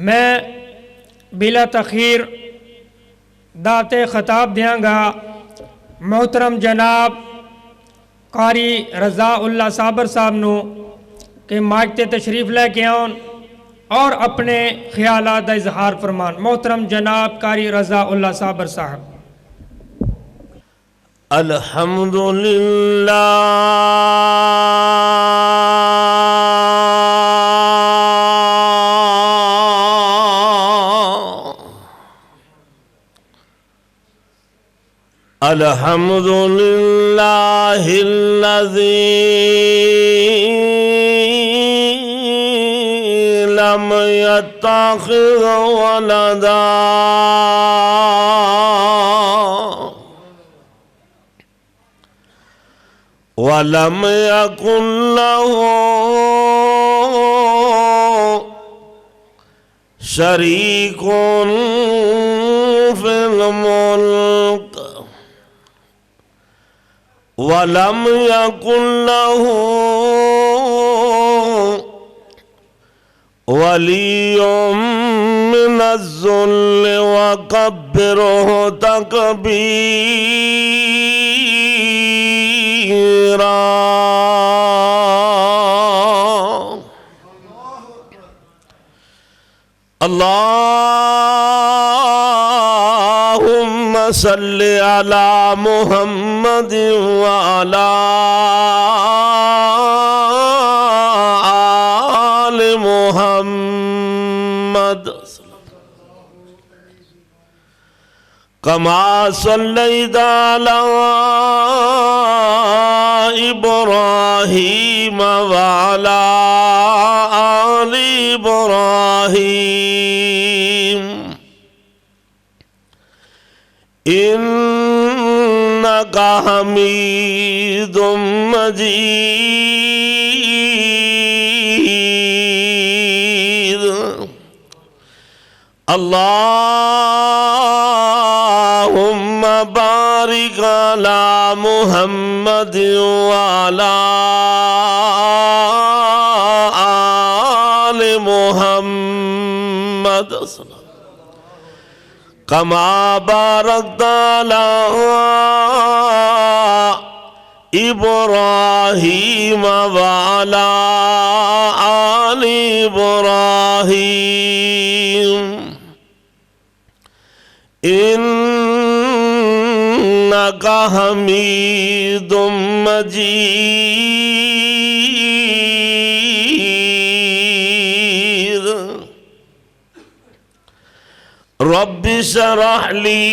میں بلا تخیر دعوت خطاب دیاں گا محترم جناب قاری رضا اللہ صابر صاحب نو کہ مائک تے تشریف لے کے آن اور اپنے خیالات دا اظہار فرمان۔ محترم جناب قاری رضا اللہ صابر صاحب۔ الحمدللہ الحمدللہ الذی لم يتخذ ولدا ولم يكن له شريك في الملك ولم يكن له ولي من الذل وكبره تكبيرا اللهم صل على محمد وعلى آل محمد كما صليت على إبراهيم وعلى آل إبراهيم إنك حميد مجيد اللهم بارك على محمد وعلى آل محمد كما باركت على إبراهيم وعلى آل إبراهيم إنك حميد مجيد رب اشرح لي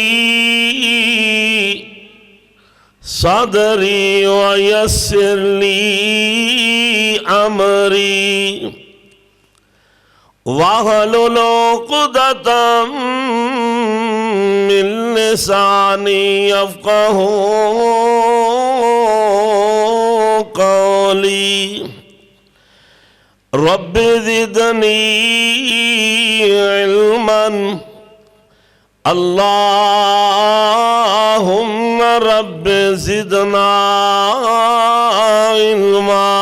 صدري ويسر لي أمري واحلل عقدة من لساني يفقهوا قولي رب زدني علما اللهم رب زدنا علما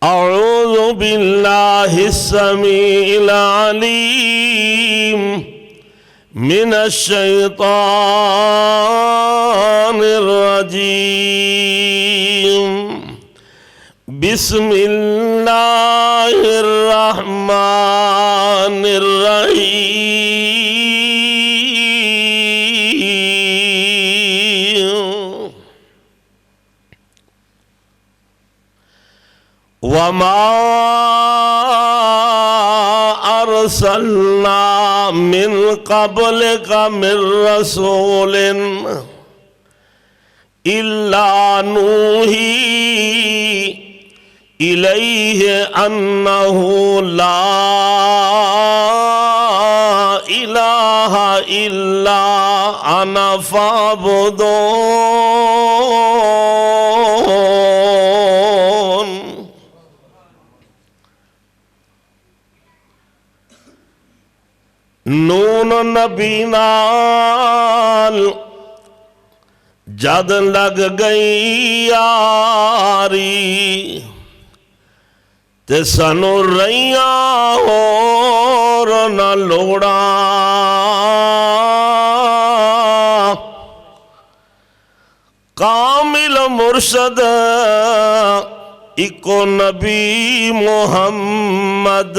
أعوذ بالله السميع العليم من الشيطان الرجيم بسم الله الرحمن الرحيم وما أرسلنا من قبلك من رسول إلا نوحي إليه أنه لا إله إلا أنا فاعبدون نون نبی نال جد لگ گئی یاری تے سانو رئیاں ہور نہ لوڑا، کامل مرشد اکو نبی محمد،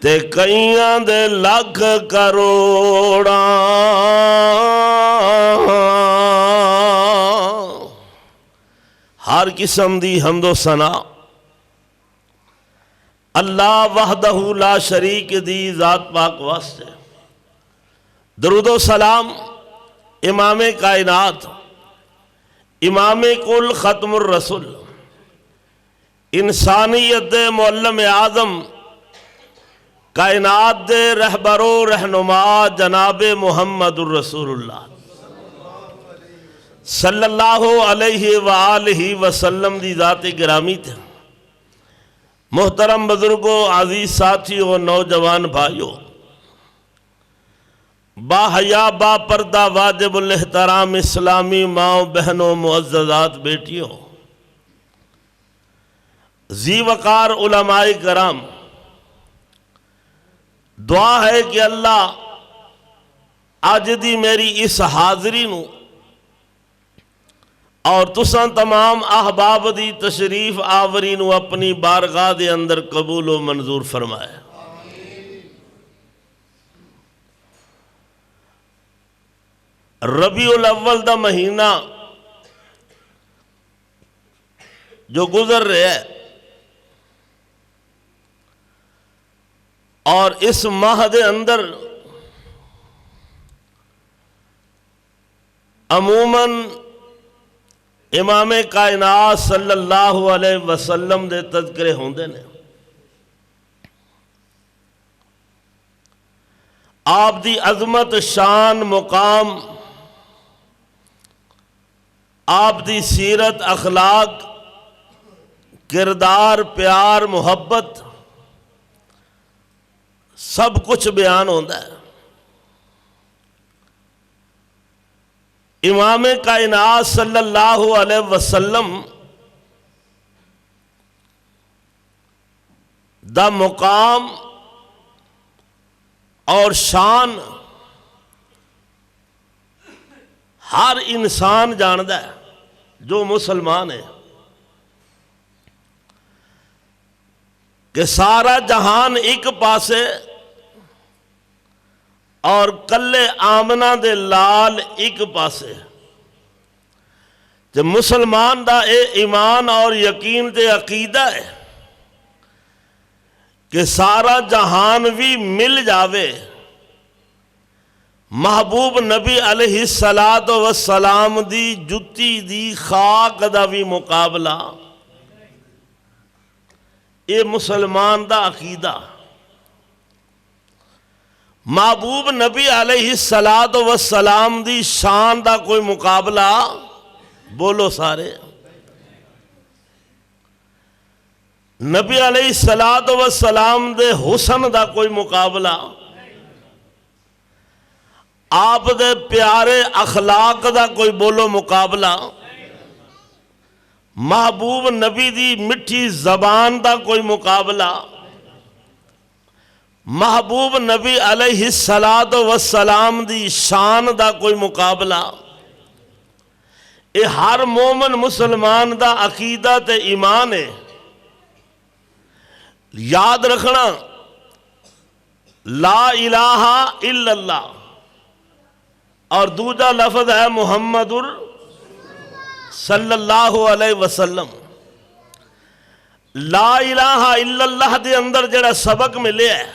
تے کئیاں دے لکھ کروڑاں۔ ہر قسم دی حمد و ثنا اللہ وحدہ لا شریک دی ذات پاک واسطے، درود و سلام امام کائنات، امام کل ختم الرسول، انسانیت دے معلم اعظم، کائنات دے رہبر و رہنما جناب محمد الرسول اللہ صلی اللہ علیہ وآلہ وسلم دی ذات گرامی تھے۔ محترم بزرگوں، عزیز ساتھیوں، نوجوان بھائیوں، با حیا با پردہ واجب الاحترام اسلامی ماؤں بہنوں، معززات بیٹیوں، ذی وقار علماء کرام، دعا ہے کہ اللہ آج دی میری اس حاضری نو اور تساں تمام احباب دی تشریف آوری نو اپنی بارگاہ دے اندر قبول و منظور فرمائے۔ ربیع الاول دا مہینہ جو گزر رہے ہے، اور اس ماہ دے اندر عموماً امام کائنات صلی اللہ علیہ وسلم دے تذکرے ہوندے نے۔ آپ دی عظمت، شان، مقام، آپ دی سیرت، اخلاق، کردار، پیار، محبت، سب کچھ بیان ہوتا ہے۔ امام کائنات صلی اللہ علیہ وسلم دا مقام اور شان ہر انسان جاندا ہے جو مسلمان ہے، کہ سارا جہان ایک پاسے اور کلے آمنہ دے لال ایک پاسے۔ جب مسلمان دا اے ایمان اور یقین تے عقیدہ ہے کہ سارا جہان بھی مل جاوے، محبوب نبی علیہ السلام دی جتی دی خاک دا بھی مقابلہ، اے مسلمان دا عقیدہ۔ محبوب نبی علیہ السلام دی شان دا کوئی مقابلہ، بولو سارے، نبی علیہ السلام دے حسن دا کوئی مقابلہ، آپ دے پیارے اخلاق دا کوئی بولو مقابلہ، محبوب نبی دی مٹھی زبان دا کوئی مقابلہ، محبوب نبی علیہ السلام دی شان دا کوئی مقابلہ، اے ہر مومن مسلمان دا عقیدہ تے ایمان ہے۔ یاد رکھنا، لا الہ الا اللہ اور دوجا لفظ ہے محمد صلی اللہ علیہ وسلم۔ لا الہ الا اللہ دے اندر جڑا سبق ملے ہے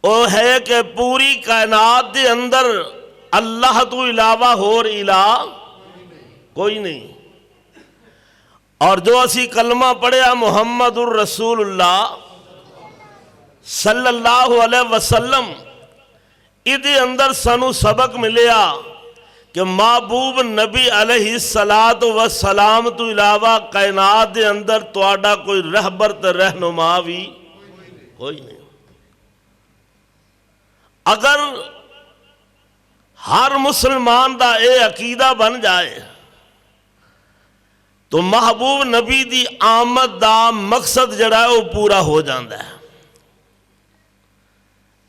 وہ ہے کہ پوری کائنات دے اندر اللہ تو علاوہ اور الہ کوئی نہیں، اور جو اسی کلمہ پڑھیا محمد الرسول اللہ صلی اللہ علیہ وسلم، ادھے اندر سانو سبق ملیا کہ محبوب نبی علیہ السلام تو علاوہ کائنات دے اندر تواڈا کوئی رہبر تے رہنما بھی کوئی نہیں۔ اگر ہر مسلمان دا اے عقیدہ بن جائے تو محبوب نبی دی آمد دا مقصد جڑا ہے وہ پورا ہو جاندہ ہے۔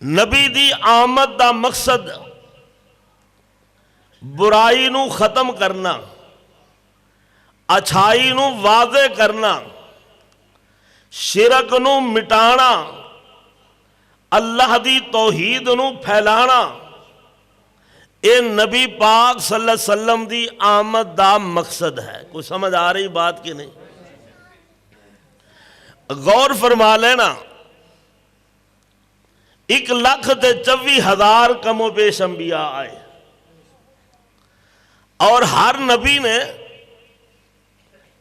نبی دی آمد دا مقصد برائی نو ختم کرنا، اچھائی نو واضح کرنا، شرک نو مٹانا، اللہ دی توحید نو پھیلانا، اے نبی پاک صلی اللہ علیہ وسلم دی آمد دا مقصد ہے۔ کوئی سمجھ آ رہی بات کی نہیں؟ غور فرما لینا، 1,24,000 کم و بیش انبیاء آئے، اور ہر نبی نے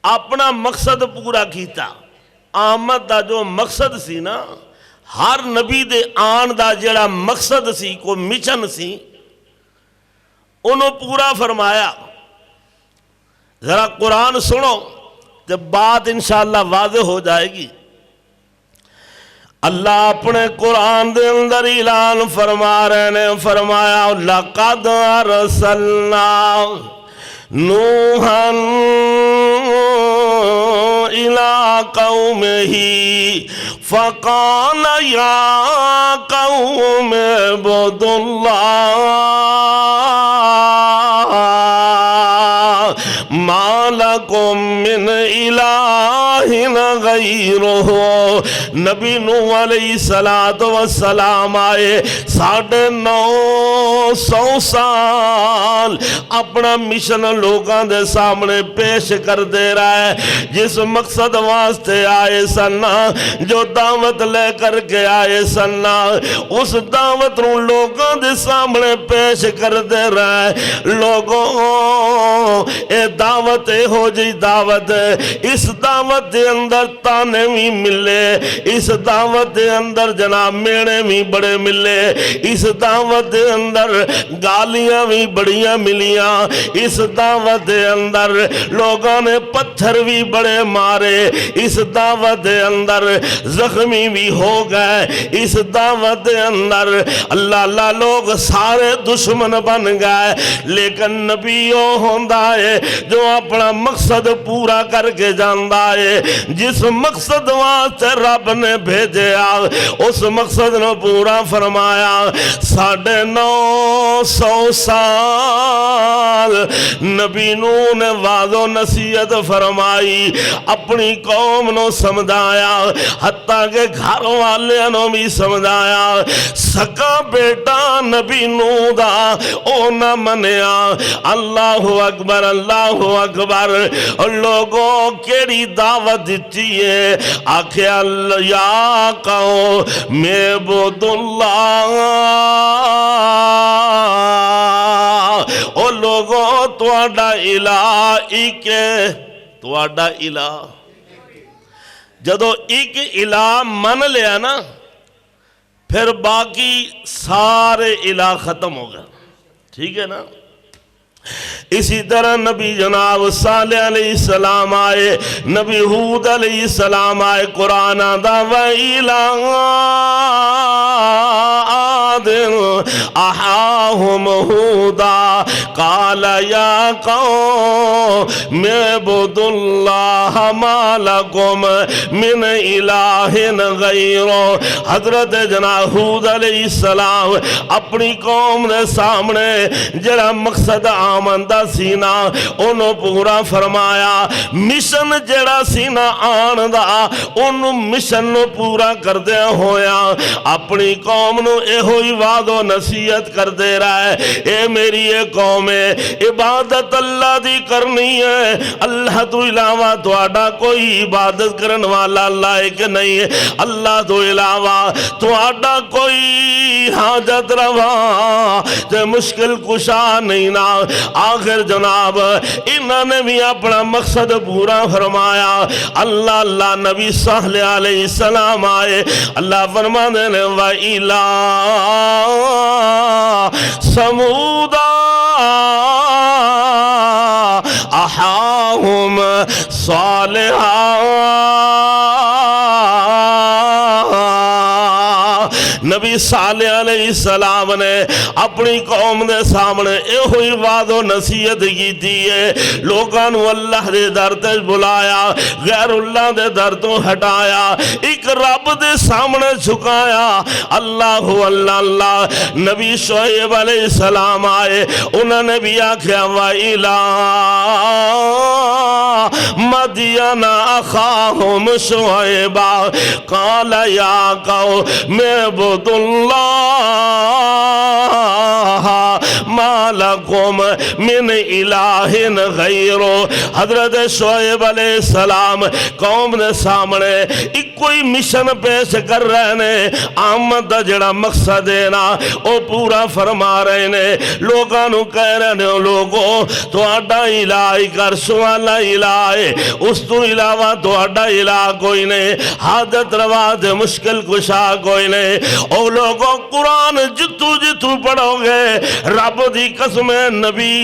اپنا مقصد پورا کیتا۔ آمد دا جو مقصد سی نا، ہر نبی دے آن دا جڑا مقصد سی، کو مشن سی، انہوں پورا فرمایا۔ ذرا قرآن سنو تو بات انشاءاللہ واضح ہو جائے گی۔ اللہ اپنے قرآن دے اندر اعلان فرما رہے نے، فرمایا لَقَدْ أَرْسَلْنَا نُوحًا إِلَىٰ قَوْمِهِ فَقَالَ يَا قَوْمِ اعْبُدُوا اللَّهَ مَا لَكُم مِّنْ إِلَٰهٍ غَيْرُهُ۔ نبی نوح علیہ السلام آئے، 950 سال اپنا مشن لوگاں دے سامنے پیش کر دے رہا ہے۔ جس مقصد واسطے آئے سننا، جو دعوت لے کر کے آئے سننا، اس دعوت نو لوگاں دے سامنے پیش کر دے رہا ہے۔ لوگوں اے دعوت ہو جی دعوت، اس دعوت دے اندر تانے بھی ملے، اس دعوت دے اندر جناب میڑے بھی بڑے ملے، اس دعوت دے اندر گالیاں بھی بڑیاں ملیاں، اس دعوت دے اندر لوگوں نے پتھر بھی بڑے مارے، اس دعوت دے اندر زخمی بھی ہو گئے، اس دعوت دے اندر اللہ لوگ سارے دشمن بن گئے۔ لیکن نبیوں ہوندہ ہے جو اپنا مقصد پورا کر کے جاندہ ہے، جس مقصد واسطے رب نے بھیجے اس مقصد نے پورا فرمایا۔ 950 سال نبی نوح نے وعظ و نصیحت فرمائی، اپنی قوم نو سمجھایا، حتیٰ کہ گھر والے نو بھی سمجھایا۔ سکا بیٹا نبی نوح دا او نہ منیا۔ اللہ اکبر، اللہ اکبر۔ لوگوں کیڑی دعوت دیتی ہے؟ آکھیا یا قوم اعبدوا اللہ، او لوگوں تواڈا الہ ایک ہے، تواڈا الہ۔ جدو ایک الہ من لیا نا، پھر باقی سارے الہ ختم ہو گئے، ٹھیک ہے نا؟ اسی طرح نبی جناب صالح علیہ السلام آئے، نبی ہود علیہ السلام آئے، قرآن آدھا وَإِلَىٰ عَادٍ أَخَاهُمْ هُودًا قَالَ يَا قَوْمِ اعْبُدُوا اللَّهَ مَا لَكُم مِّنْ إِلَٰهٍ غَيْرُهُ۔ حضرت جناب ہود علیہ السلام اپنی قوم دے سامنے جڑا مقصد آمندہ سینا انہوں پورا فرمایا۔ مشن جڑا سینا آندہ انہوں مشن پورا کر دیا ہویا، اپنی قوم نو اے ہوئی وعد و نصیحت کر دے رہا ہے۔ اے میری اے قوم ہے، عبادت اللہ دی کرنی ہے، اللہ تو علاوہ تواڈا کوئی عبادت کرن والا لائق نہیں ہے، اللہ تو علاوہ تواڈا کوئی حاجت روا تے مشکل کشا نہیں نا۔ آخر جناب انہوں نے بھی اپنا مقصد پورا فرمایا۔ اللہ نبی صالح علیہ السلام آئے، اللہ فرما دینے وَإِلَىٰ ثَمُودَ أَخَاهُمْ صَالِحًا۔ نبی صالح علیہ السلام نے اپنی قوم دے سامنے یہ ہوئی وعد و نصیحت کی ہے، لوگاں نو اللہ دے در تے بلایا، غیر اللہ دے در تو ہٹایا، ایک رب دے سامنے جھکایا، اللہ اللہ اللہ۔ نبی شعیب علیہ السلام آئے، انہوں نے بھی آکھیا وَإِلَىٰ مَدْيَنَ أَخَاهُمْ شُعَيْبًا قَالَ يَا قَوْمِ اعْبُدُوا اللَّهَ مَا لَكُمْ مِنْ إِلَٰهٍ غَيْرُهُ۔ حضرت شعیب علیہ السلام قوم نے سامنے ایک کوئی مشن پیش کر رہے نے، آمد دا جڑا مقصد ہے نا او پورا فرما رہے نے، لوگاں نو کہہ رہے نے لوگوں تو آڈا الہی کر سوالا الہی، اس تو علاوہ تو آڈا الہ کوئی نہیں، حاجت روا دے مشکل کشا کوئی نہیں۔ او لوگوں قرآن جتو جتو پڑھو گے رب دی قسم نبی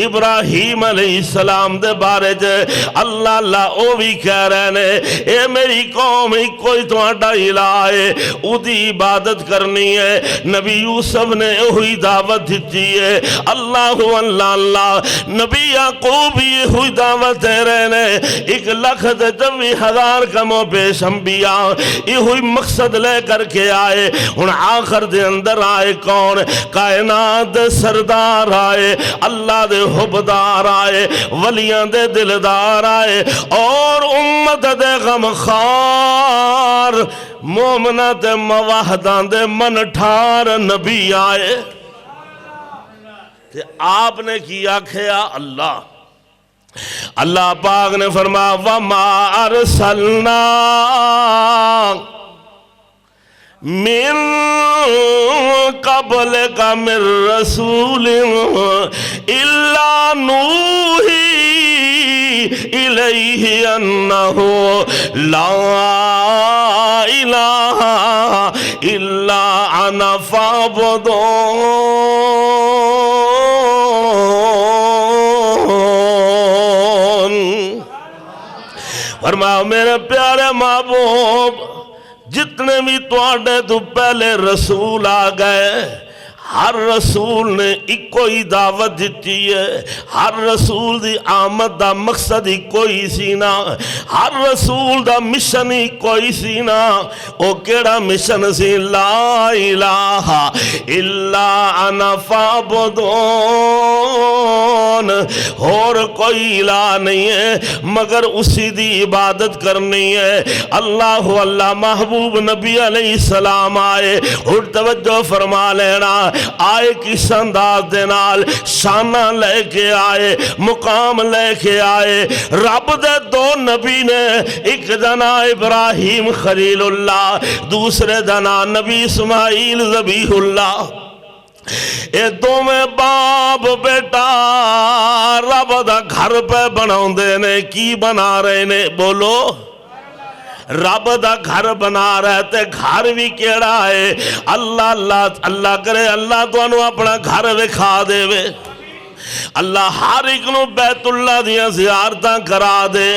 ابراہیم علیہ السلام دے بارے جے اللہ اللہ او بھی کہہ رہے نے اے میری قوم کوئی تو آڈا الہ ہے، او دی عبادت کرنی ہے۔ نبی یوسف نے ہوئی دعوت دیتی ہے، اللہ اللہ اللہ۔ نبی یعقوب بھی ہوئی دعوت دے رہے نے، 1,24,000 کم و بیش انبیاء یہ ہوئی مقصد لے کر کے آئے۔ ان آخر دے اندر آئے کون؟ کائنات دے سردار آئے، اللہ دے حبدار آئے، ولیاں دے دلدار آئے، اور امت دے غمخار مومنہ دے مواہدان دے من ٹھار نبی آئے۔ تے آپ نے کیا کھیا اللہ اللہ پاک نے فرمایا وَمَا أَرْسَلْنَا من قبلك من رسول إلا نوحي إليه أنه لا إله إلا أنا فاعبدون۔ فرمایا میرے پیارے محبوب جتنے بھی تواڈے تو پہلے رسول آ گئے، ہر رسول نے ایک کوئی دعوت دیتی ہے، ہر رسول دی آمد دا مقصد ہی کوئی سی نا، ہر رسول دا مشن ہی کوئی سی نا۔ او کیڑا مشن سی؟ لا الہ الا انا فاعبدون، اور کوئی الہ نہیں ہے مگر اسی دی عبادت کرنی ہے۔ اللہ اللہ۔ محبوب نبی علیہ السلام آئے، اور توجہ فرما لینا، آئے کس انداز دے نال شانہ لے کے آئے، مقام لے کے آئے۔ رب دے دو نبی نے، ایک دنا ابراہیم خلیل اللہ، دوسرے دنا نبی اسماعیل ذبیح اللہ۔ اے دو میں باپ بیٹا رب دا گھر پہ بناؤں دے نے، کی بنا رہے نے بولو؟ رب دا گھر بنا رہے تے گھر بھی کیڑا ہے؟ اللہ اللہ اللہ کرے اللہ تو انہوں اپنا گھر وکھا دے وے، اللہ ہر ایک نو بیت اللہ دیا زیارتاں کرا دے،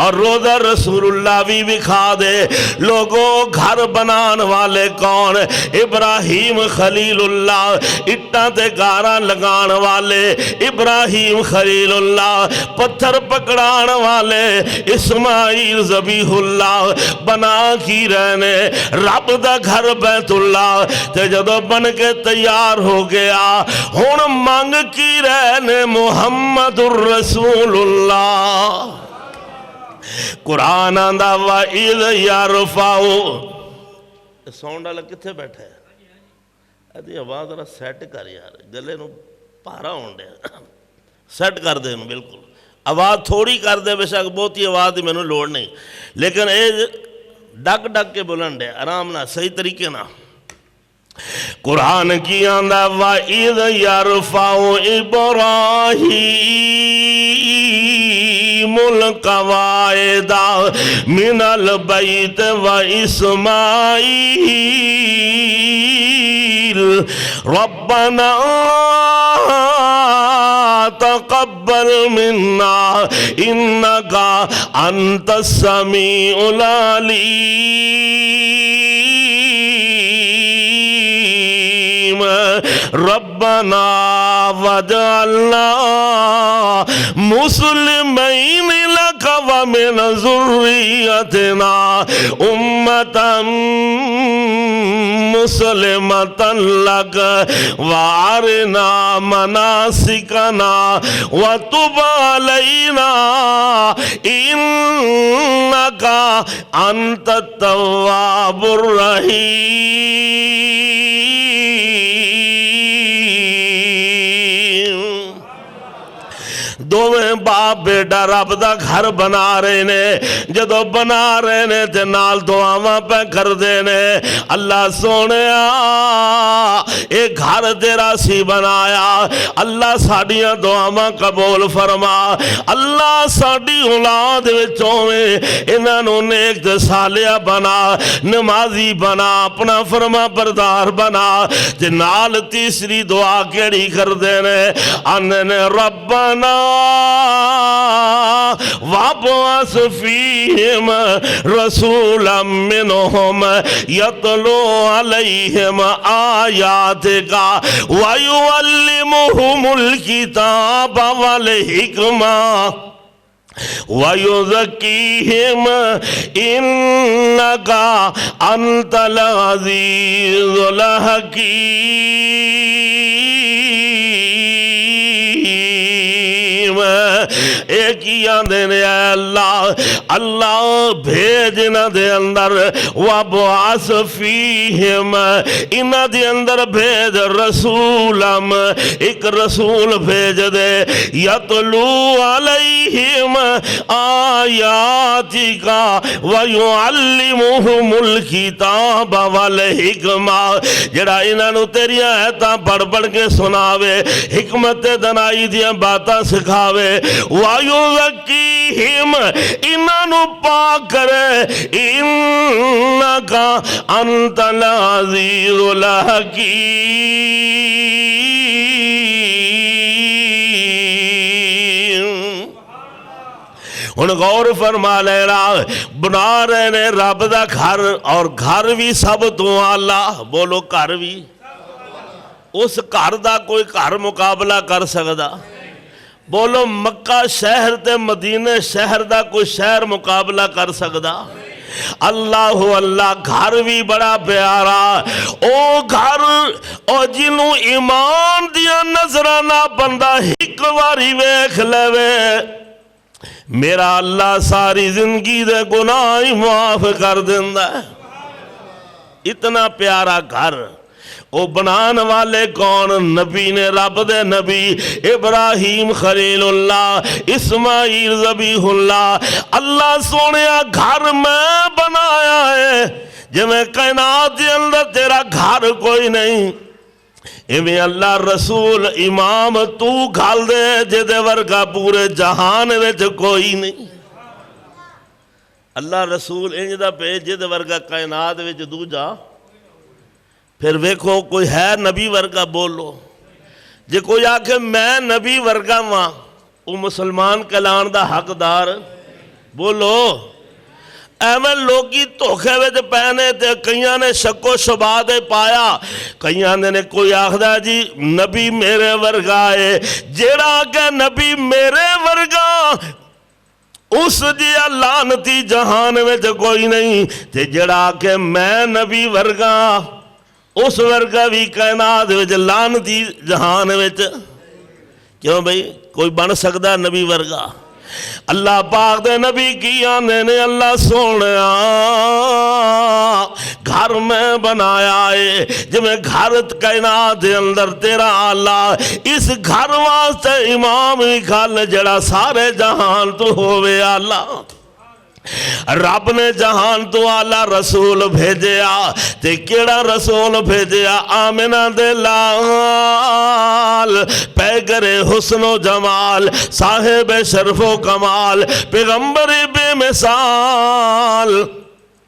اور روضہ رسول اللہ بھی بکھا دے۔ لوگوں گھر بنان والے کون؟ ابراہیم خلیل اللہ، اٹھاں تے گاراں لگان والے ابراہیم خلیل اللہ، پتھر پکڑان والے اسماعیل ذبیح اللہ۔ بنا کی رہنے رب دا گھر بیت اللہ، تے جدو بن کے تیار ہو گیا ہون مانگ کی رہنے محمد الرسول اللہ۔ قرآن آندہ وَإِذْ يَرْفَعُ ساؤنڈ والا کتھے بیٹھا ہے؟ ادھی آواز ذرا سیٹ کر یار، گلے نو پارا ہونڈے سیٹ کر دے نو، بالکل آواز تھوڑی کر دے، بے شک بہت ہی آواز دی میں نو لوڑ نہیں، لیکن اے ڈک ڈک کے بلند ہے، آرام نہ صحیح طریقے نہ۔ قرآن کی آندہ وَإِذْ يَرْفَعُ إِبْرَاهِيمُ الْقَوَاعِدَ مِنَ الْبَيْتِ وَإِسْمَاعِيلُ رَبَّنَا تقبل منا إنك أنت السميع العليم۔ الرحیم ربنا وجعلنا مسلمین لک ومن ذریتنا امتا مسلمتا لک وارنا مناسکنا وتب علینا انکا انت التواب الرحیم۔ دوویں باپ بیٹا رب دا گھر بنا رہے نے، جدو بنا رہے نے تے نال دعاواں پہ کر دے نے، اللہ سونیا اے گھر تیرا سی بنایا، اللہ ساڈیاں دعاواں قبول فرما، اللہ ساڈی اولاد وچوں انہاں نوں نیک تے صالح بنا، نمازی بنا، اپنا فرما بردار بنا۔ تے نال تیسری دعا کیڑی کر دے نے، آندے ربنا وابعث فیہم رسولا منہم یتلو علیہم آیاتک ویعلمہم الکتاب والحکمہ وَيُزَكِّيهِمْ إِنَّكَ أَنْتَ الْعَزِيزُ الْحَكِيمُ۔ ایک ہی آندے نے اے اللہ، اللہ بھیج انہاں دے اندر وَابْعَثْ فِيهِمْ، انہاں دے اندر بھیج رسولم، ایک رسول بھیج دے، یتلو علیہم آیاتک ویعلمہم الکتاب والحکمہ، جڑا انہاں نو تیری آیتاں پڑھ پڑھ کے سناوے، حکمت دنائی دیاں باتاں سکھاوے، وَيُزَكِّيهِمْ انہاں نو پاک کرے، اِنَّكَ أَنْتَ الْعَزِيزُ الْحَكِيمُ۔ ہن غور فرما لینا، بنا رہے نے رب دا گھر، اور گھر بھی سب تو اعلیٰ، بولو گھر بھی، اس گھر دا کوئی گھر مقابلہ کر سکدا؟ بولو مکہ شہر تے مدینے شہر دا کوئی شہر مقابلہ کر سکدا؟ اللہ اللہ گھر بھی بڑا پیارا، او گھر او جنوں ایمان دیا نظرانہ بندہ ایک واری ویکھ لے، میرا اللہ ساری زندگی دے گناہ معاف کر دیندا ہے۔ اتنا پیارا گھر، او بنان والے کون؟ نبی نے، رب دے نبی ابراہیم خلیل اللہ، اسماعیل ذبیح اللہ۔ اللہ سونیا گھر میں بنایا ہے، جب میں کائنات دے اندر تیرا گھر کوئی نہیں، ایویں اللہ رسول امام تو گھال دے جدے ورگا پورے جہان وچ کوئی نہیں۔ اللہ رسول انج دا بھیج جدے ورگا کائنات وچ دوجا، پھر ویکھو کوئی ہے نبی ورگا؟ بولو جے کوئی آکھے میں نبی ورگا ماں، وہ مسلمان کلان دا حقدار؟ بولو ایویں لوگی دھوکھے وچ پہنے تے کئیاں نے شک و شبہ دے پایا، کئیاں نے کوئی آکھدا جی نبی میرے ورگا ہے، جیڑا کہ نبی میرے ورگا اس جیا لعنتی جہان وچ کوئی نہیں، تے جیڑا کہ میں نبی ورگا اس ورگا بھی کائنات وچ لعنتی جہان وچ کیوں بھئی کوئی بن سکدا نبی ورگا؟ اللہ پاک دے نبی کی آنے نے، اللہ سونیا گھر میں بنایا ہے، جب میں گھر کائنات دے اندر تیرا اللہ، اس گھر واسطے امام کھل جڑا سارے جہان تو ہوئے اللہ۔ رب نے جہان تو آلہ رسول بھیجیا، تے کیڑا رسول بھیجیا؟ آمنہ دے لال، پیغر حسن و جمال، صاحب شرف و کمال، پیغمبر بے مثال،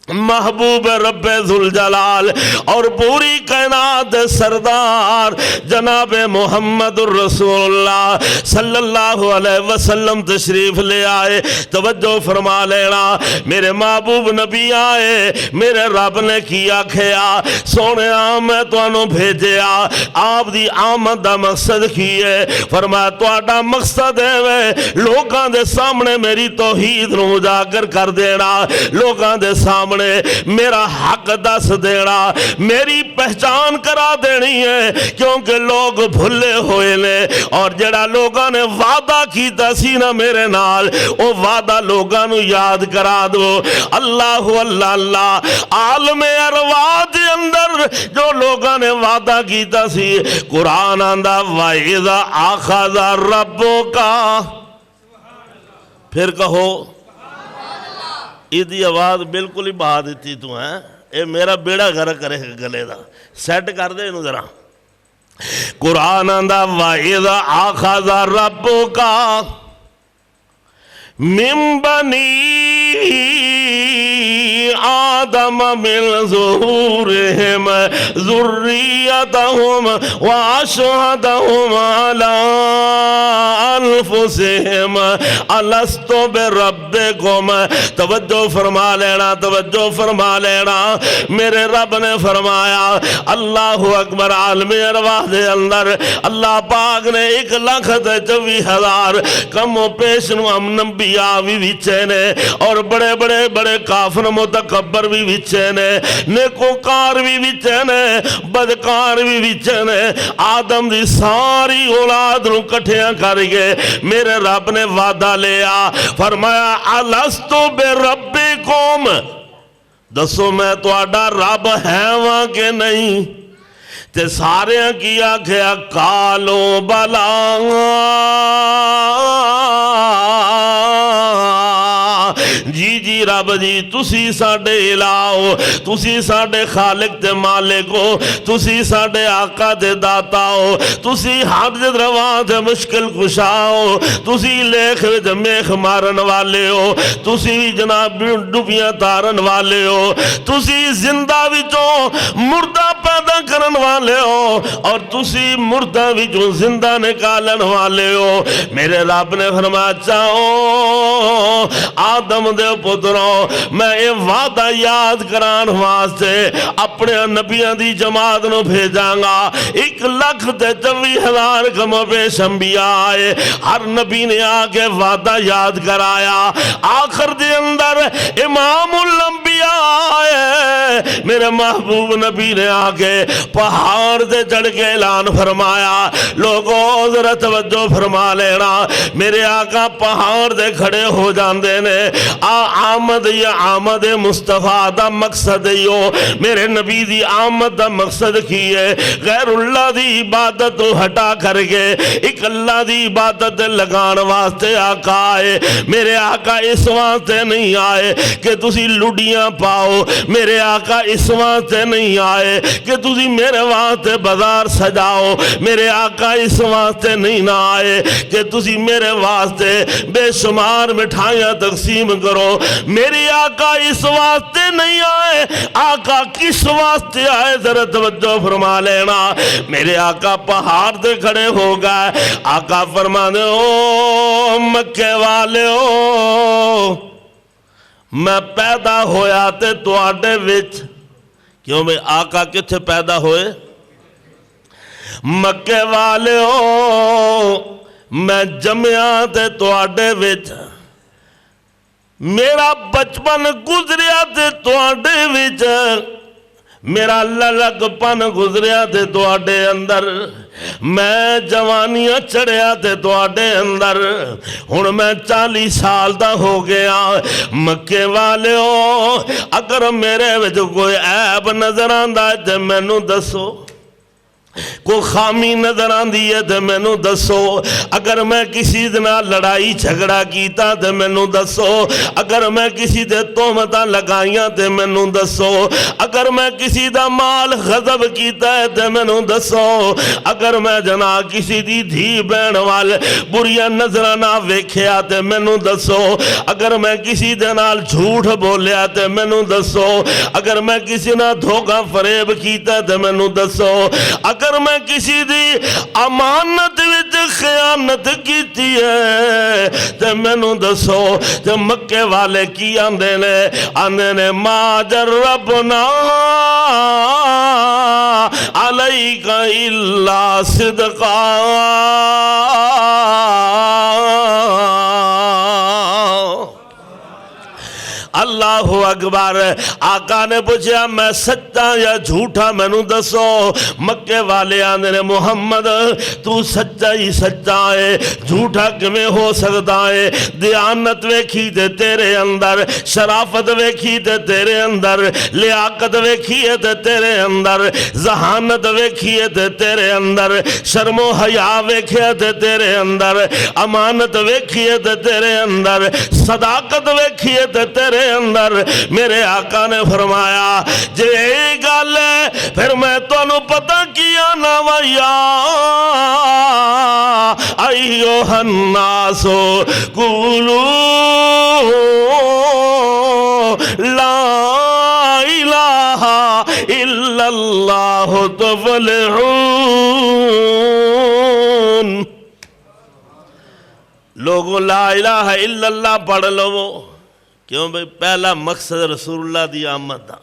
محبوب رب ذل جلال اور پوری کائنات سردار جناب محمد الرسول اللہ صلی اللہ علیہ وسلم تشریف لے آئے۔ توجہ فرما لینا، میرے محبوب نبی آئے، میرے رب نے کیا کھیا سونے میں تانوں بھیجیا، آپ دی آمد دا مقصد کی ہے؟ فرمایا تہاڈا مقصد ہے لوکاں دے سامنے میری توحید نو اجاگر کر دینا، لوکاں دے سامنے میرا حق دس دینا، میری پہچان کرا دینی ہے، کیونکہ لوگ بھلے ہوئے نے، اور جڑا لوگاں نے وعدہ کیتا سی نا میرے نال، وہ وعدہ لوگاں نو یاد کرا دو۔ اللہ اللہ اللہ، عالم ارواح دے اندر جو لوگاں نے وعدہ کیتا سی، قرآن آندا وَإِذَا أَخَذَ رَبُّكَ، پھر کہو ایدی آواز بالکل ہی بہا دیتی تو ہیں، اے میرا بیڑا گھر کرے گلے دا، سیٹ کر دے انہوں ذرا۔ قرآن آندا وَإِذَا أَخَذَ رَبُّكَ مِن بَنِي آدم من ظهورهم ذريتهم وأشهدهم على أنفسهم ألست بربكم۔ توجہ فرما لینا، توجہ فرما لینا، میرے رب نے فرمایا اللہ اکبر، عالم ارواح دے اندر اللہ پاک نے 1,24,000 کم و پیش نو انبیاء بھی وچے نے، اور بڑے بڑے بڑے کافر متکبر بھی وچے نے، نیکوکار بھی وچے نے، بدکار بھی وچے نے، آدم دی ساری اولاد نو کٹھیاں کر گئے، میرے رب نے وعدہ لیا، فرمایا الستو بربکم، دسو میں تہاڈا رب ہے وہاں کہ نہیں؟ تے سارے کیا کیا کالو بلا، جی جی رب جی تسی ساڈے الہ، تسی ساڈے خالق تے مالک ہو، تسی ساڈے آقا تے داتا ہو، تسی حاجت رواں تے مشکل کشا ہو، تسی لیخ وچ میخ مارن والے ہو، تسی جناب ڈوبیاں تارن والے ہو، تسی زندہ وچوں مردہ پیدا کرن والے ہو، اور تسی مردہ وچوں زندہ نکالن والے ہو۔ میرے رب نے فرمایا چاہو آدم دے پتروں میں یہ وعدہ یاد کران واسطے اپنے نبیوں دی جماعت نو بھیجاں گا۔ 1,24,000 کم و بیش انبیاء آئے، ہر نبی نے آگے وعدہ یاد کرایا، آخر دے اندر امام الانبیاء آئے، میرے محبوب نبی نے آگے پہاڑ دے چڑھ کے اعلان فرمایا، لوگوں ذرا توجہ فرما لینا، میرے آقا پہاڑ دے کھڑے ہو جاندے نے، آمد یا آمد مصطفیٰ دا مقصد یو، میرے نبی دی آمد دا مقصد کی ہے غیر اللہ دی عبادت ہٹا کر کے ایک اللہ دی عبادت لگان واسطے آقا آئے۔ میرے آقا اس واسطے نہیں آئے کہ تسی لڈیاں پاؤ، میرے آقا اس واسطے نہیں آئے کہ تسی میرے واسطے بازار سجاؤ، میرے آقا اس واسطے نہیں نہ آئے کہ تسی میرے واسطے بے شمار مٹھائیاں تقسیم کرو، میری آقا اس واسطے نہیں آئے، آقا کس واسطے آئے ذرا توجہ فرما لینا۔ میرے آقا پہاڑ دے کھڑے ہو گئے، آقا فرما دے او مکے والے او میں پیدا ہویا تے تواڈے وچ، کیوں میں آقا کتھے پیدا ہوئے؟ مکے والے او میں جمعیا تے تواڈے وچ، میرا بچپن گزریا تے تواڈے وچ، میرا للک پن گزریا تے تواڈے اندر، میں جوانیاں چڑھیا تے تواڈے اندر، ہن میں 40 سال دا ہو گیا۔ مکے والے ہو اگر میرے وچ کوئی عیب نظر آندا تے مینوں دسو، کوئی خامی نظر آندی ہے تے مینوں دسو، اگر میں کسی دے نال لڑائی جھگڑا کیتا تے مینوں دسو، اگر میں کسی دے تہمتاں لگائیاں تے مینوں دسو، اگر میں کسی دا مال غضب کیتا ہے تے مینوں دسو، اگر میں جناب کسی دی دھی بہن وال بریاں نظراں نہ ویکھیا تے مینوں دسو، اگر میں کسی دے نال جھوٹ بولیا تے مینوں دسو، اگر میں کسی نال دھوکا فریب کیتا تے مینوں دسو، اگر میں کسی دی امانت وچ خیانت کیتی ہے تے مینوں دسو۔ تے مکے والے کی آندے نے ما جربنا علیک الا صدقا، اللہ اکبر۔ آقا نے پوچھا میں سچا یا جھوٹا مینوں دسو۔ مکے والے آندے نے محمد تو سچا ہی سچا ہے، جھوٹا کیویں ہو سکتا ہے؟ دیانت ویکھی تے تیرے اندر، شرافت ویکھی تے تیرے اندر، لیاقت ویکھی تے تیرے اندر، ذہانت ویکھی تے تیرے اندر، شرم و حیا ویکھیا تے تیرے اندر، امانت ویکھی تے تیرے اندر، صداقت ویکھی تے تیرے اندر۔ میرے آقا نے فرمایا جے یہ گل ہے پھر میں تانوں پتہ کیا نہ ویا ایھا الناس قولوا لا الہ الا اللہ تفلحون۔ لوگوں لا الہ الا اللہ پڑھ لو، کیوں بھئی پہلا مقصد رسول اللہ دی آمد دا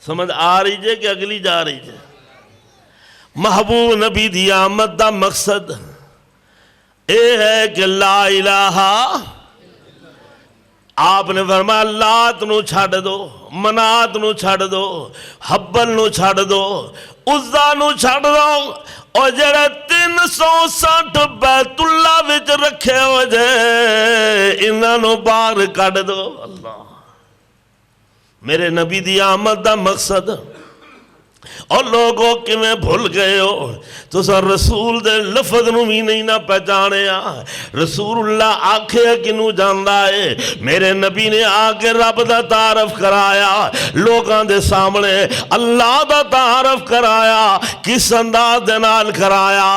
سمجھ آ رہی جے کہ اگلی جا رہی جے؟ محبوب نبی دی آمد دا مقصد اے ہے کہ لا الہ، آپ نے فرمایا لات نو چھڑ دو، منات نو چھڑ دو، حبل نو چھڑ دو، عزا نو چھڑ دو، اور جڑے 360 بیت اللہ وچ رکھے ہو جے انہاں نو باہر کڈ دو۔ اللہ میرے نبی دی آمد دا مقصد اور لوگوں کیویں بھول گئے ہو؟ تو سر رسول دے لفظ نو بھی نہیں نہ پہچانے۔ رسول اللہ آکھے کنوں جاندا ہے؟ میرے نبی نے آ کے رب دا تعارف کرایا، لوگاں دے سامنے اللہ دا تعارف کرایا، کس انداز دے نال کرایا؟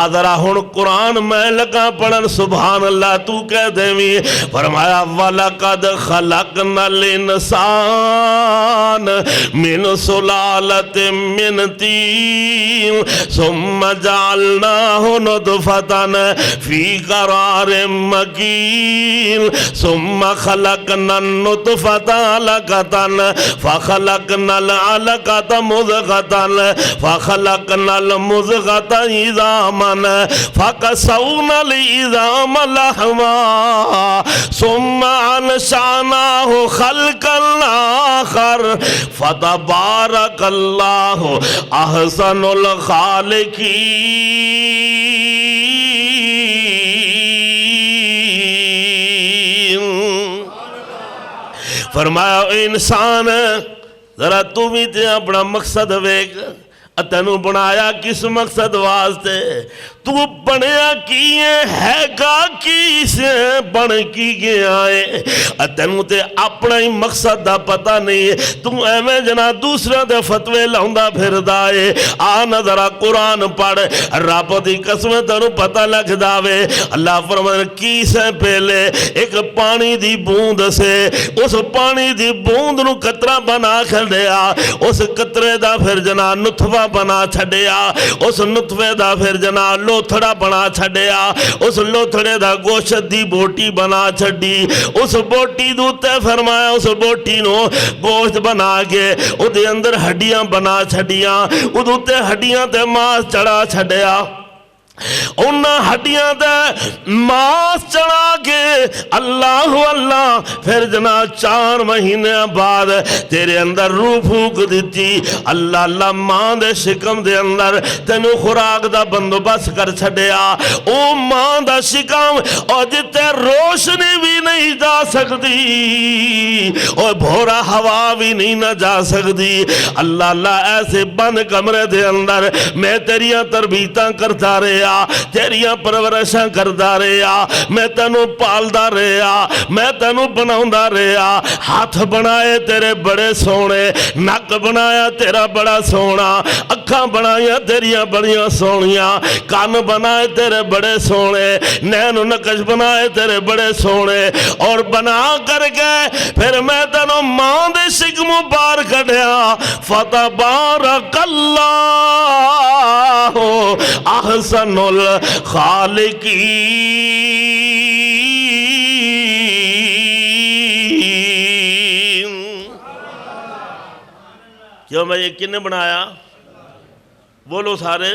آدھرا ہن قرآن میں لگا پڑھن، سبحان اللہ تو کہہ دیویں، فرمایا وَلَقَدْ خَلَقْنَا الْإِنسَانَ مِنْ سُلَالَةٍ من طين ثم جعلناه نطفة في قرار مكين ثم خلقنا النطفة علقة فخلقنا العلقة مضغة فخلقنا المضغة عظاما فكسونا العظام لحما ثم أنشأناه خلقا آخر فتبارك اللہ احسن الخالقین۔ فرمایا انسان ذرا تو بھی تے اپنا مقصد ویکھ، تینوں بنایا کس مقصد واسطے؟ تو بنیا کی ہے گا کی سے بن کی گیا ہے؟ تینوں تے اپنا ہی مقصد دا پتہ نہیں ہے، تو ایویں جنا دوسرے دے فتوے لاؤندا پھردا ہے۔ آنا ذرا قرآن پڑھ، رب دی قسم تینوں پتہ لگ جاوے۔ اللہ فرمایا کی سے پہلے ایک پانی دی بوند سے اس پانی دی بوند نو قطرہ بنا کھڑیا، اس قطرے دا پھر جنا نطفہ بنا چھڑیا، اس نطفے دا پھر جنا لوتھڑا بنا چھڑیا، اس لوتھڑے دا گوشت دی بوٹی بنا چھڑی، اس بوٹی دوتے فرمایا اس بوٹی نو گوشت بنا کے او دے اندر ہڈیاں بنا چھڑیاں، او دوتے ہڈیاں تے ماس چڑھا چھڑیا۔ انہاں ہڈیاں دے ماس چڑھا کے اللہ اللہ پھر جناب 4 مہینے بعد تیرے اندر روح پھونک دیتی اللہ اللہ ماں دے شکم دے اندر تینوں خوراک دا بندوبست کر چھڑیا او ماں دا شکم اور جتے روشنی بھی نہیں جا سکتی اور بھورا ہوا بھی نہیں نہ جا سکتی اللہ اللہ ایسے بند کمرے دے اندر میں تیریاں تربیتاں کرتا رہا تیریاں پرورشاں کرتا رہا میں تینوں پالدا رہا میں تینوں بناوندا رہا ہاتھ بنائے تیرے بڑے سونے نک بنایا تیرا بڑا سونا اکھاں بنایا تیریاں بڑیاں سونیاں کان بنائے تیرے بڑے سونے نین و نقش بنائے تیرے بڑے سونے اور بنا کر کے پھر میں تینوں ماں دے شکموں بار کھڑیا فتبارک اللہ احسن الخالقین کیوں میں یہ کنے بنایا بولو سارے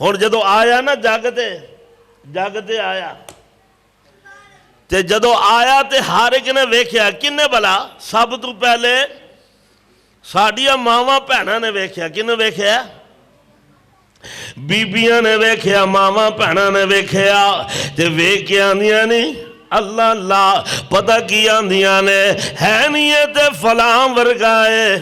ہن جدو آیا نا جاگتے آیا تے جدو آیا تے ہر ایک نے ویکھیا کنے بلا سب تو پہلے ساڈیاں ماواں بھیناں نے ویکھیا کنے ویکھیا بیبیاں نے ویکھیا ماواں بھیناں نے ویکھیا تے ویکھ کے آندیاں نہیں اللہ اللہ پتہ کی آندیاں نے ہے نہیں یہ تے فلاں ورگائے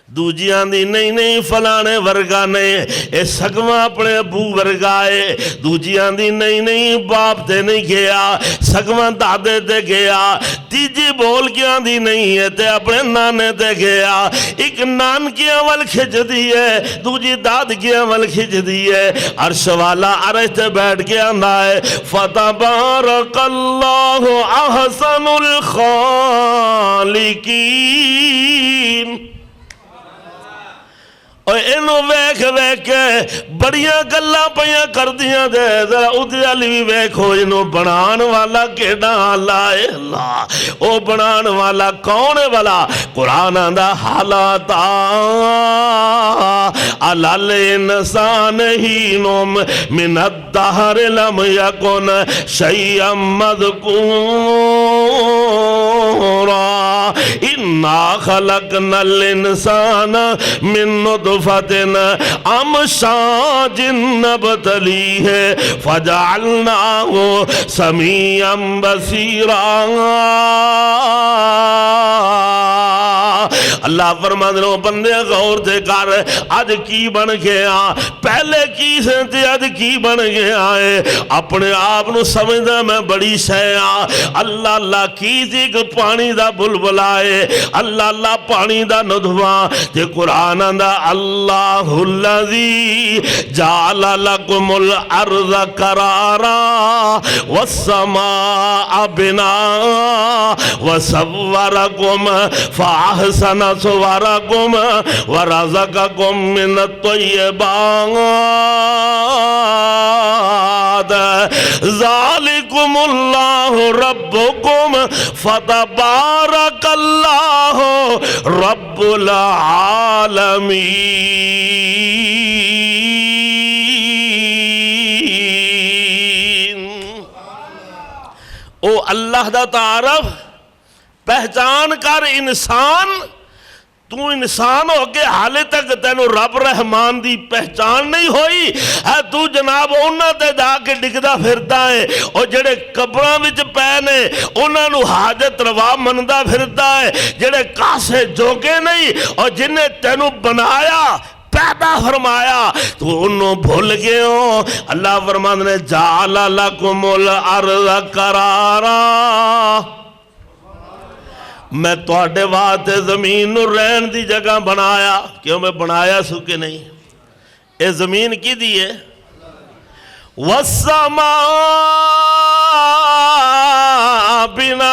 دوجیاں دی نہیں فلانے ورگا نہیں اے سگواں اپنے ابو ورگائے دوجیاں دی نہیں باپ تے نہیں گیا سگواں دادے تے گیا تیجی بول گیا دی نہیں ہے تے اپنے نانے تے گیا ایک نان کیا ول کھچ دی ہے دوجی داد کیا ول کھچ دی ہے عرش والا عرش تے بیٹھ کے آندہ ہے فتبارک اللہ احسن الخالقین اور انہوں ویکھ کے بڑیاں گلاں پیاں کر دیاں دے ذرا ادھر علی بھی ویکھو انہوں بنان والا کیڑا اللہ اللہ او بنان والا کون ہے والا قرآن آندہ حالاتا علال انسان ہی نوم من الدہر لم یکن شیئم مذکورا انا خلقنا الانسان من نطفت امشاج نبتلیہ فجعلناہ سمیعا بصیرا اللہ فرمان دنوں بندے غور دے کر آج کی بن گیا پہلے کی سنتے آج کی بن گیا ہے اپنے آپ نو سمجھنا میں بڑی شیعہ اللہ اللہ کی تک پانی دا بلبلائے اللہ اللہ پانی دا ندھواں تے قرآن دا اللہ الذی جعل لکم الارض قرارا والسماء بناء وصورکم فاحسن صورکم ورزقکم من الطیبات ذالکم اللہ ربکم فتبارک اللہ رب العالمین او اللہ دا تعارف پہچان کر انسان تو انسان ہو کے حالے تک تینو رب رحمان دی پہچان نہیں ہوئی ہے تو جناب انہاں تے جا کے ڈگدا پھردا ہے اور جڑے قبراں وچ پے نے انہاں نو حاجت روا مندا پھردا ہے جڑے کاسے جوگے نہیں اور جنہیں تینو بنایا پیدا فرمایا تو انہوں بھول گئے ہو اللہ فرمان نے جعل لکم الارض قرارا میں توڑے واتے زمین نو رہن دی جگہ بنایا کیوں میں بنایا سو کے نہیں اے زمین کی دیئے والسماء بنا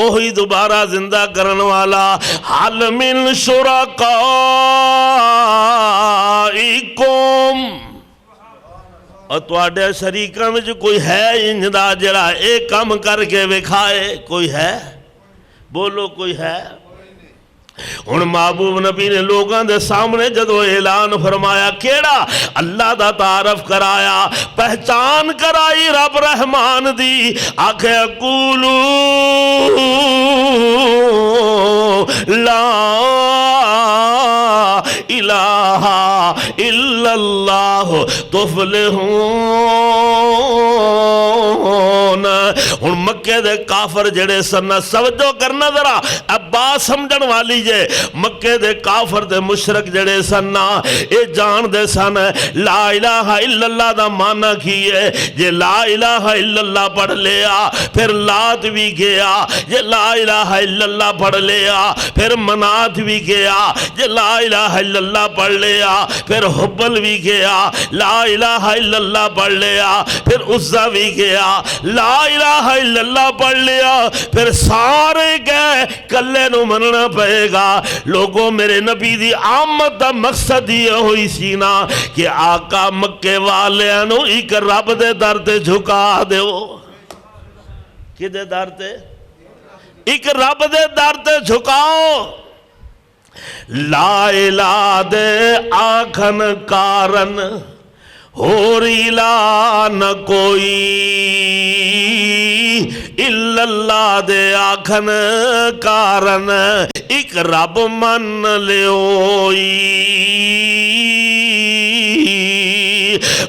اوہی دوبارہ زندہ کرن والا حل من شرکائکم اور تواڈے شریکاں وچ کوئی ہے انجدا جڑا اے کم کر کے وکھائے؟ کوئی ہے؟ بولو کوئی ہے؟ ہن محبوب نبی نے لوگاں دے سامنے جدو اعلان فرمایا کیڑا اللہ دا تعارف کرایا پہچان کرائی رب رحمان دی آکھے قولو لا الہ الا اللہ تفلحون۔ ہن مکے دے کافر جڑے سن سمجھو کرنا ذرا ابا سمجھن والی جے مکے دے کافر دے مشرک جڑے سن اے جان دے سن لا الہ الا اللہ دا معنی کی ہے جے لا الہ الا اللہ پڑھ لیا پھر لات بھی گیا، جے لا الہ الا اللہ پڑھ لیا پھر منات بھی گیا، جے لا الہ الا اللہ پڑھ لیا پھر حبل بھی گیا، لا الہ الا اللہ پڑھ لیا پھر عزا بھی گیا، لا الہ الا اللہ پڑھ لیا پھر سارے گئے کلے نو مننا پئے گا۔ لوگوں میرے نبی دی آمد دا مقصد یہ ہوئی سی نا کہ آقا مکے والیاں نو ایک رب دے در تے جھکا دیو۔ کدے در تے؟ ایک رب دے در تے جھکاؤ۔ لا الہ دے آکھن کارن اور الہ نہ کوئی، الا اللہ دے آکھن کارن ایک رب من لیوئی۔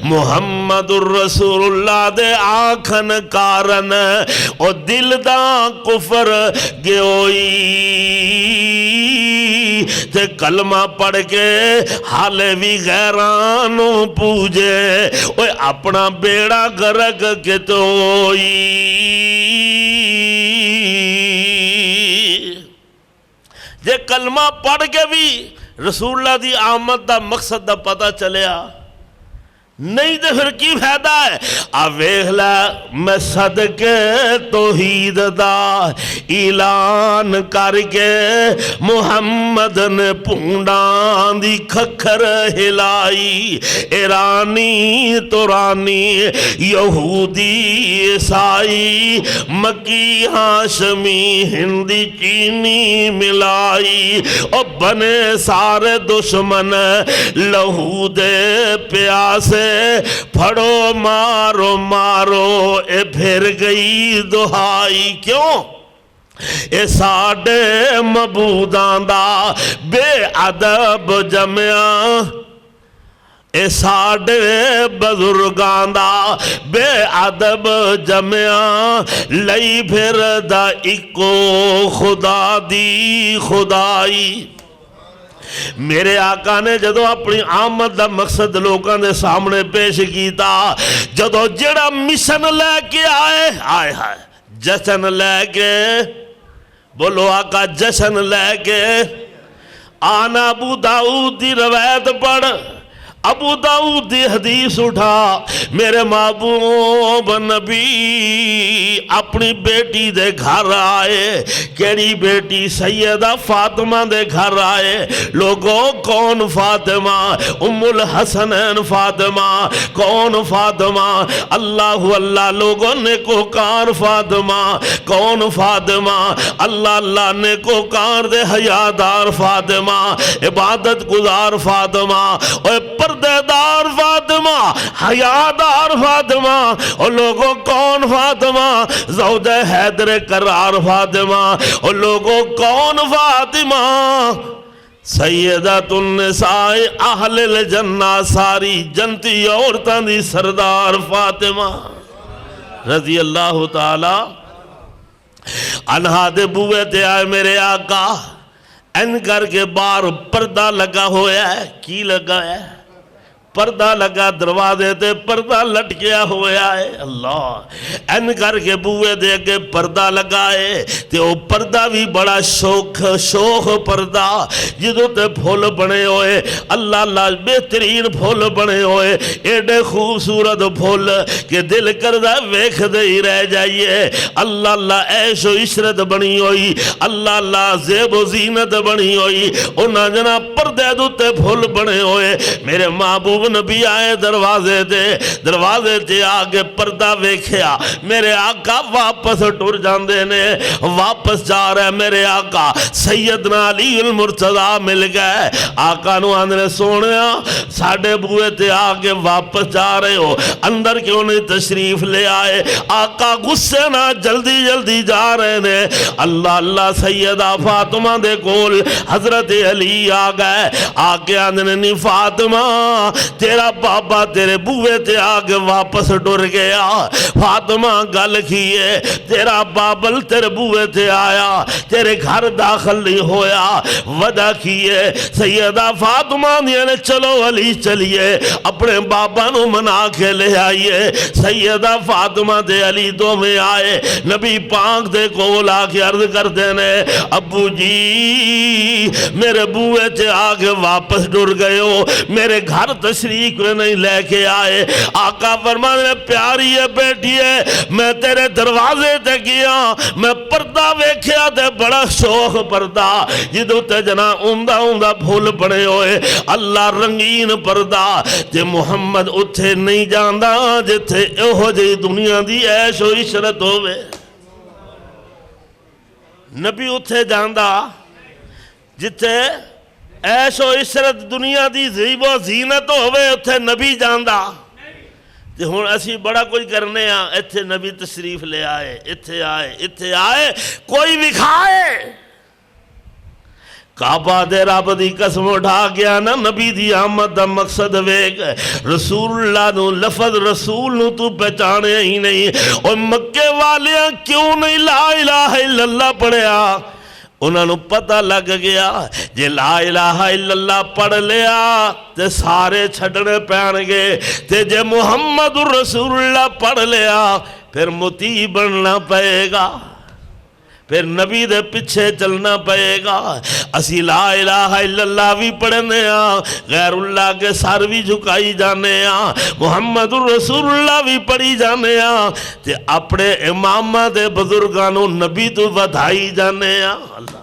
محمد الرسول اللہ دے آکھن کارن او دل دا کفر گیوئی تے کلمہ پڑھ کے حالے بھی غیرانو پوجے اوے اپنا بیڑا گرگ کے توئی۔ جے کلمہ پڑھ کے بھی رسول اللہ دی آمد دا مقصد دا پتہ چلیا نہیں تو پھر کی فائدہ ہے؟ ویخلا میں صدقے توحید دا اعلان کر کے محمد نے پونڈان دی کھکھر ہلائی، ایرانی تورانی یہودی عیسائی مکی ہاشمی ہندی چینی ملائی اور بنے سارے دشمن لہو دے پیاسے پھڑو مارو مارو اے پھر گئی دہائی۔ کیوں؟ اے ساڑے مبودان دا بے ادب جمعہ، اے ساڑے بزرگان دا بے ادب جمعہ، لئی پھر دا اکو خدا دی خدائی۔ میرے آقا نے جدو اپنی آمد دا مقصد لوگوں نے سامنے پیش کیتا، جدو جڑا مشن لے کے آئے جشن لے کے، بولو آقا جشن لے کے آنا۔ ابو داؤد دی روایت پڑھ، ابو داؤد دی حدیث اٹھا، میرے محبوب نبی اپنی بیٹی دے گھر آئے۔ کیڑی بیٹی؟ سیدہ فاطمہ دے گھر آئے۔ لوگوں کون فاطمہ؟ ام الحسنین فاطمہ۔ کون فاطمہ؟ اللہ اللہ لوگوں نے کوکار فاطمہ۔ کون فاطمہ؟ اللہ اللہ نے کوکار دے حیادار فاطمہ، عبادت گزار فاطمہ، اور پردیدار فاطمہ، حیادار فاطمہ۔ اور لوگوں کون فاطمہ؟ زوجہ حیدر کرار فاطمہ۔ اور لوگوں کون فاطمہ؟ سیدۃ النساء اہل الجنہ، ساری جنتی عورتاں دی سردار فاطمہ رضی اللہ تعالی عنہا دے بوئے تے آئے میرے آقا، این کر کے بار پردہ لگا ہویا ہے۔ کی لگا ہے؟ پردہ لگا دروازے تے پردہ لٹکیا ہویا ہے اللہ این کر کے بوئے دے کے پردہ لگائے تے او پردہ بھی بڑا شوخ پردہ جدو تے پھول بنے ہوئے اللہ اللہ بہترین پھول بنے ہوئے ایڈے خوبصورت پھول کہ دل کردہ ویکھ دے ہی رہ جائیے اللہ اللہ عیش و عشرت بنی ہوئی اللہ اللہ زیب و زینت بنی ہوئی انہاں جنا پردے دوتے پھول بنے ہوئے میرے محبوب نبی آئے دروازے تے آگے پردہ ویکھیا میرے آقا واپس ٹر جاندے نے واپس جا رہے میرے آقا سیدنا علی المرتضیٰ مل گئے آقا نو آندھنے سونیا ساڑھے بوئے تے آگے واپس جا رہے ہو اندر کیوں نہیں تشریف لے آئے آقا غصے نہ جلدی جا رہے نے اللہ اللہ سیدہ فاطمہ دے کول حضرت علی آ گئے آگے آندھنے نہیں فاطمہ تیرا بابا تیرے بوئے تے آگے واپس ڈر گیا فاطمہ گل کیے تیرا بابل تیرے بوئے تے آیا تیرے گھر داخل نہیں ہویا وجہ کیے سیدہ فاطمہ نے چلو علی چلیے اپنے بابا نو منا کے لے آئیے سیدہ فاطمہ دے علی دو میں آئے نبی پاک دے کول آ کے عرض کر دینے ابو جی میرے بوئے تے آگے واپس ڈر گئے ہو میرے گھر تشریف نہیں لے کے آئے آقا فرمانے پیاری ہے بیٹی ہے میں تیرے دروازے تے گیا میں پردہ ویکھیا تے بڑا شوخ پردہ جدو تے جنا اوندہ پھول بڑے ہوئے اللہ رنگین پردہ تے محمد اتھے نہیں جاندہ جتھے اوہ جی دنیا دی عیش و عشرت ہوئے نبی اتھے جاندہ جتھے عیش و عشرت دنیا دی زیب و زینت ہوئے اتھے نبی جاندہ تے ہون اسی بڑا کچھ کرنے اتھے نبی تشریف لے آئے اتھے آئے کوئی وکھائے کعبہ دے رب دی قسم اٹھا گیا نا نبی دی آمد دا مقصد ویک رسول اللہ نو لفظ رسول نو تو پہچانے ہی نہیں اور مکے والیاں کیوں نہیں لا الہ الا اللہ پڑھیا انہوں نے پتہ لگ گیا جے لا الہ الا اللہ پڑھ لیا تے سارے چھڑنے پہن گے تے جے محمد رسول اللہ پڑھ لیا پھر مطیع بننا پڑے گا پھر نبی دے پیچھے چلنا پڑے گا اسی لا الہ الا اللہ بھی پڑھنے غیر اللہ کے سر بھی جھکائی جانے محمد رسول اللہ بھی پڑھی جانے تے اپنے امامہ دے بزرگانوں نبی تو ودھائی جانے اللہ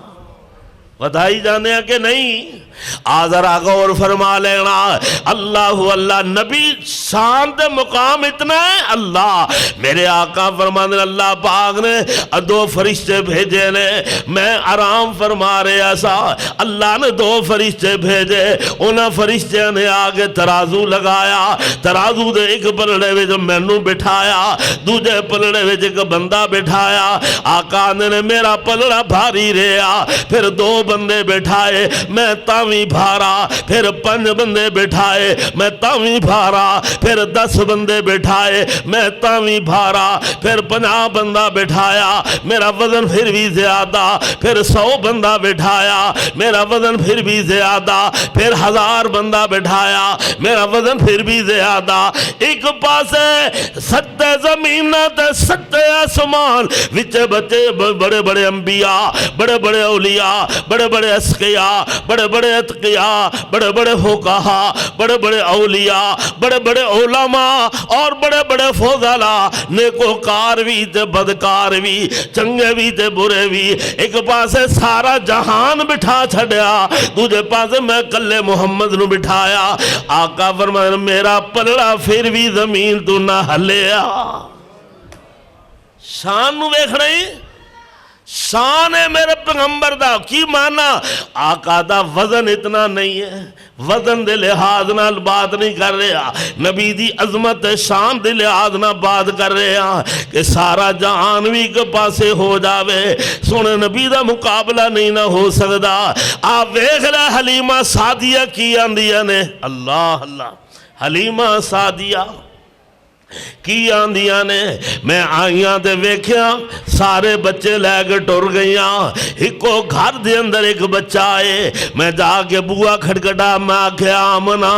ودھائی جانے کہ نہیں آذرا غور فرما لینا اللہ اللہ نبی شان دے مقام اتنا ہے اللہ میرے آقا فرمانے اللہ پاک نے دو فرشتے بھیجے نے میں آرام فرما رہا سا اللہ نے دو فرشتے بھیجے انہاں فرشتے نے آگے ترازو لگایا ترازو دے ایک پلڑے وچ مینوں بٹھایا دوجے پلڑے وچ ایک بندہ بٹھایا آقا نے میرا پلڑا بھاری رہا پھر دو بندے بٹھائے میں تاویں بھارا پھر 5 بندے بٹھائے میں تاویں بھارا پھر 10 بندے بٹھائے میں تاویں بھارا پھر 50 بندہ بٹھایا میرا وزن پھر بھی زیادہ پھر 100 بندہ بٹھایا میرا وزن پھر بھی زیادہ پھر 1000 بندہ بٹھایا میرا وزن پھر بھی زیادہ ایک پاسے 7 زمین تے 7 آسمان وچے بچے بڑے بڑے انبیاء بڑے بڑے اولیاء بڑے بڑے اسقیاء بڑے بڑے اتقیاء بڑے بڑے فقہاء بڑے بڑے اولیاء بڑے بڑے علماء اور بڑے بڑے فضلاء نیکوکار بھی تے بدکار بھی چنگے بھی تے برے بھی ایک پاسے سارا جہان بٹھا چھڑیا دوجے پاسے میں کلے محمد نو بٹھایا آقا فرمایا میرا پلڑا پھر بھی زمین تو نہ ہلیا شان نو ویکھ رہی شان ہے میرے پیغمبر دا کی مانا آقا دا وزن اتنا نہیں ہے وزن دے لحاظ نال بات نہیں کر رہا نبی دی عظمت شان دے لحاظ نال بات کر رہا کہ سارا جہان بھی کے پاسے ہو جاوے سونے نبی دا مقابلہ نہیں نہ ہو سکدا آپ ویکھ لے حلیمہ سعدیہ کی آندیہ نے اللہ اللہ حلیمہ سعدیہ کی آندیاں نے میں آئیاں تے ویکھیا سارے بچے لے کے ٹر گئیاں ایکو گھر دے اندر ایک بچہ آئے میں جا کے بوا کھڑکڑا میں آکھیا آمنا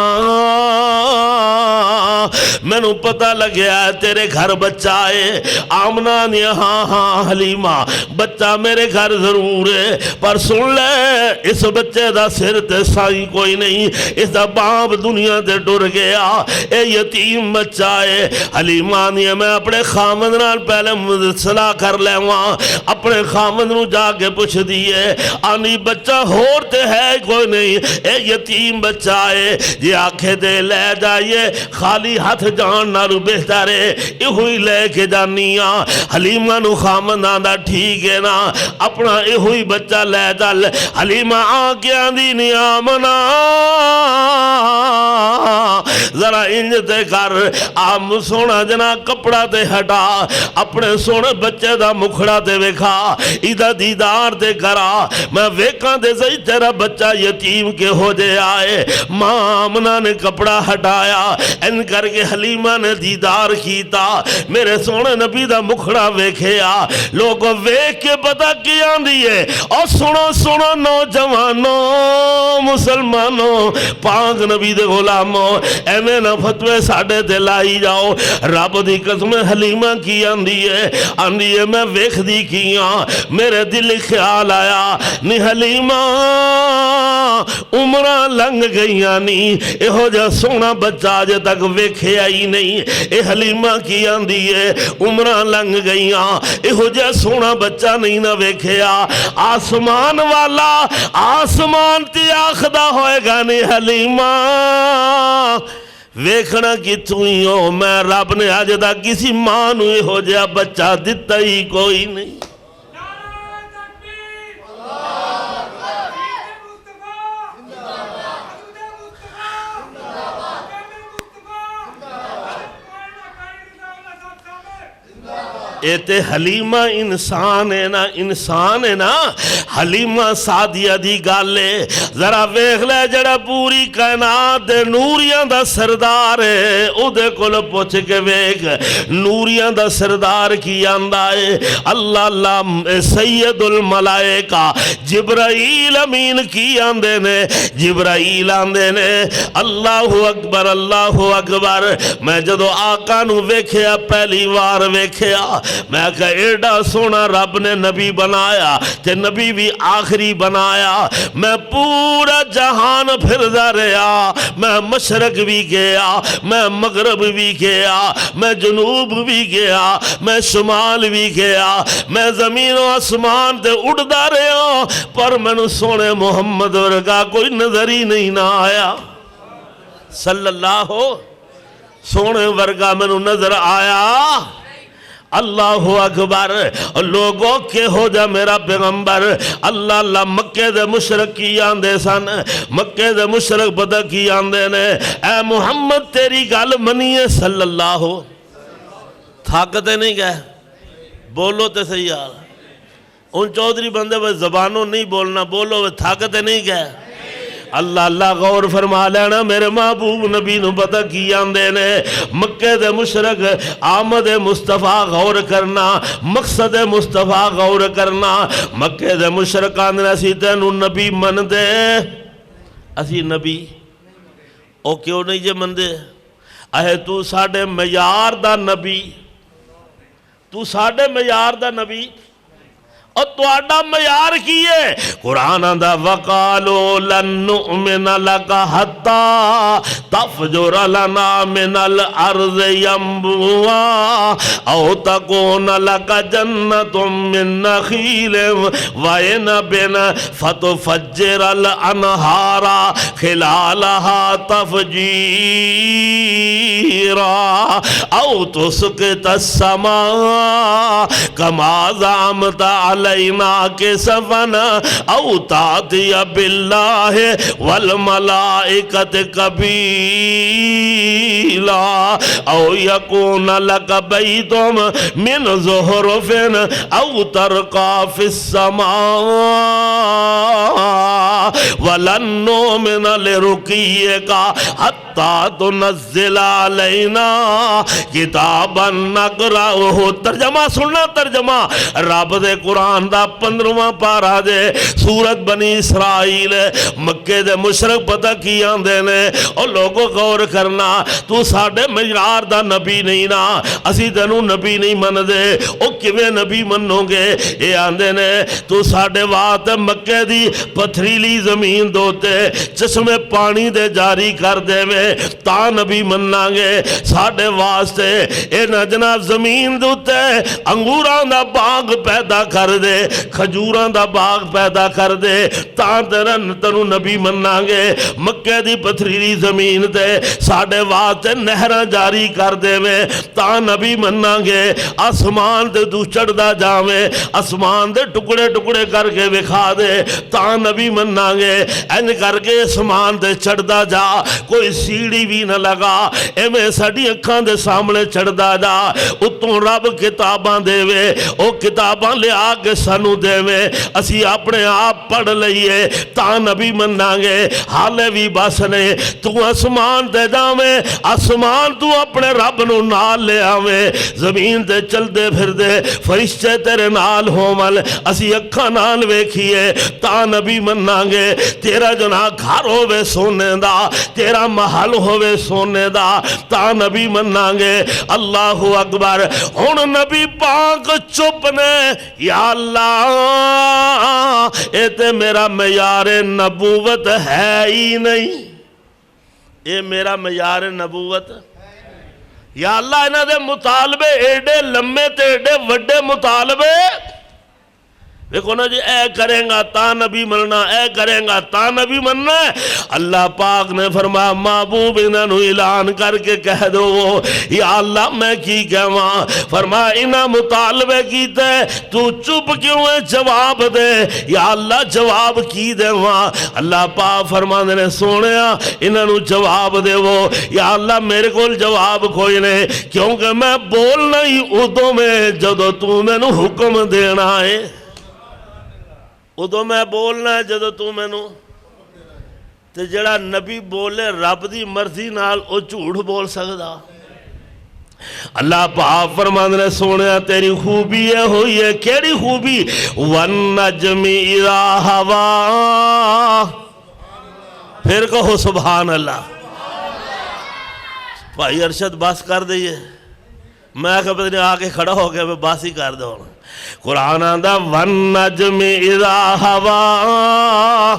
میں نو پتہ لگیا ہے تیرے گھر بچہ آئے آمنا نے ہاں ہاں حلیمہ بچہ میرے گھر ضرور ہے پر سن لے اس بچے دا سر تے سائی کوئی نہیں اس دا باپ دنیا تے ٹر گیا اے یتیم بچہ ہے حلیمہ نے میں اپنے خامد نال پہلے صلاح کر لے وہاں اپنے خامد نو جا کے پوچھ دیئے آنی بچہ ہورتے ہے کوئی نہیں اے یتیم بچہ ہے یہ آنکھیں دے لے جائیے خالی ہاتھ جان نالو بہتر ہے یہ ہوئی لے کے جانیاں حلیمہ نو خامد آندہ ٹھیک ہے نا اپنا یہ ہوئی بچہ لے جال حلیمہ آنکھیں دی نیامنا ذرا انجتے کر آم سونا جنا کپڑا تے ہٹا اپنے سونے بچے دا مکھڑا تے ویکھا ایدہ دیدار تے کرا میں ویکھاں دے زی تیرا بچہ یتیم کے ہو جے آئے ماں آمنہ نے کپڑا ہٹایا ان کر کے حلیمہ نے دیدار کیتا میرے سونے نبی دا مکھڑا ویکھیا لوگ ویکھ کے پتہ کیا دیئے اور سنو نوجوانوں مسلمانوں پاک نبی دے غلاموں ایمیں نہ فتوے ساڑھے دلائی جاؤ رب دی قسم حلیمہ کی آندی ہے میں ویکھ دی کیاں میرے دل خیال آیا نی حلیمہ عمرہ لنگ گئیاں نہیں اے ہو جا سونا بچہ آج تک ویکھے آئی نہیں اے حلیمہ کی آندی ہے عمرہ لنگ گئیاں اے ہو جا سونا بچہ نہیں نہ ویکھیا آسمان والا آسمان تی آخدہ ہوئے گا نی حلیمہ ویکھنا کی توئی ہو میں رب نے آج دا کسی ماں نو ہو جا بچہ دیتا ہی کوئی نہیں ایتے حلیمہ انسان ہے نا حلیمہ سادیہ دی گالے ذرا ویکھ لے جڑا پوری کائنات دے نوریاں دا سردار ہے او دے کول پوچھ کے ویکھ نوریاں دا سردار کی آندا ہے اللہ سید الملائکہ جبرائیل امین کی آندے نے جبرائیل آندے نے اللہ اکبر میں جدو آقا نو ویکھیا پہلی وار ویکھیا میں کہا ایڈا سونا رب نے نبی بنایا تے نبی بھی آخری بنایا میں پورا جہان پھردا رہا میں مشرق بھی گیا میں مغرب بھی گیا میں جنوب بھی گیا میں شمال بھی گیا میں زمین و آسمان تے اڑدا رہا پر میں نے سونے محمد ورگا کوئی نظر ہی نہیں نہ آیا صلی اللہ سونے ورگا میں نے نظر آیا اللہ اکبر لوگوں کے ہو جا میرا پیغمبر اللہ مکہ دے مشرق کی آندے سن مکہ دے مشرق پتہ کی آندے نے اے محمد تیری گال منیے صلی اللہ تھاکتے نہیں گئے بولو تے صحیح یار ان چودھری بندے وہ زبانوں نہیں بولنا بولو وہ تھاکتے نہیں گئے اللہ غور فرما لینا میرے محبوب نبی نو پتہ کی آندے نے مکہ دے مشرق آمد مصطفیٰ غور کرنا مقصد مصطفیٰ غور کرنا مکہ دے مشرق آندے اسی تینو نبی من دے اسی نبی او کیوں نہیں جے من دے اے تو ساڑھے معیار دا نبی تو ساڑھے معیار دا نبی اور تو آڈا معیار کیے قرآن آندہ وَقَالُوا لَن نُؤْمِنَ لَكَ حَتَّى تَفْجُرَ لَنَا مِنَ الْأَرْضِ يَنبُوعًا أَوْ تَكُونَ لَكَ جَنَّةٌ مِّن نَخِيلٍ وَعِنَبٍ فَتُفَجِّرَ الْأَنْهَارَ خِلَالَهَا تَفْجِيرًا أَوْ تُسْقِطَ السَّمَاءَ كَمَا زَعَمْتَ عَلَى علینا کسفن او تاتی باللہ والملائکۃ قبیلا او یکون لک بیت من زخرف او ترقى في السماء ولن نؤمن لرقيك حتى تنزل علينا کتابا نقرأه. ترجمہ سننا، ترجمہ رب دے قرآن دا 15واں پارا دے سورت بنی اسرائیل. مکے دے مشرک پتہ کی آندے نے، او لوگوں غور کرنا، تو ساڑھے معیار دا نبی نہیں نا، اسی تینوں نبی نہیں من دے. او کیویں نبی منو گے؟ اے آندے نے تو ساڑھے وات مکے دی پتھریلی زمین دوتے چشمے پانی دے جاری کر دے میں تا نبی مننا گے. ساڑھے واسطے اے نجنا زمین دوتے انگوراں دا باغ پیدا کر دے، کھجوراں دا باغ پیدا کر دے تا تنو نبی مننا گے. مکے دی پتھریلی زمین تے ساڑھے واسطے نہراں جاری کر دے میں تا نبی مننا گے. آسمان تے تو چڑھدا جاویں، آسمان دے ٹکڑے ٹکڑے کر کے وکھا دے تا نبی مننا گے. انج کر کے آسمان تے چڑھدا جا، کوئی سیڑھی بھی نہ لگا، ایویں ساڈی اکھاں دے سامنے چڑھدا جا. اتوں رب کتاباں دے وے، او کتاباں لے آ کے سانو دے وے، اسی اپنے آپ پڑھ لئیے تا نبی مننا گے. حالے بھی بس نے تو آسمان تے جاویں، آسمان تو اپنے رب نو نال لے آویں، زمین تے چل دے پھر دے فرشتے تیرے نال ہومل اسی اکھاں نال ویکھیے تا نبی مننا گے. تیرا جنا گھر ہووے سونے دا، تیرا محل ہووے سونے دا تا نبی مننا گے. اللہ اکبر. ہن نبی پاک چپ نے، یا اللہ اے تے میرا معیار نبوت ہے ہی نہیں، اے میرا معیار نبوت. یا اللہ انہاں دے مطالبے ایڈے لمے تے ایڈے وڈے مطالبے، دیکھو نا جی اے کریں گا تا نبی مننا، اے کریں گا تا نبی مننا ہے. اللہ پاک نے فرمایا محبوب انہاں نو اعلان کر کے کہہ دو. یا اللہ میں کی کہواں؟ فرمایا انہاں مطالبے کیتے تو چپ کیوں ہے؟ جواب دے. یا اللہ جواب کی دے وہاں؟ اللہ پاک فرماندے نے سونیا انہاں نو جواب دے وہ. یا اللہ میرے کول جواب کوئی نہیں، کیونکہ میں بولنا ہی ادوں میں جدو تو مینوں حکم دینا ہے، ادو میں بولنا ہے جدو تو مینوں. تے جڑا نبی بولے رب دی مرضی نال او جھوٹ بول سکدا؟ اللہ پاک فرماندے نے سونیا تیری خوبی ہے ہوئی ہے. کیڑی خوبی؟ وَالنَّجْمِ إِذَا هَوَىٰ. پھر کہو سبحان اللہ. بھائی ارشد بس کر دئیے، میں کہ پتہ نہیں آکے کھڑا ہو گیا میں بس ہی کر دوں. قرآن آندہ وَالنَّجْمِ إِذَا هَوَىٰ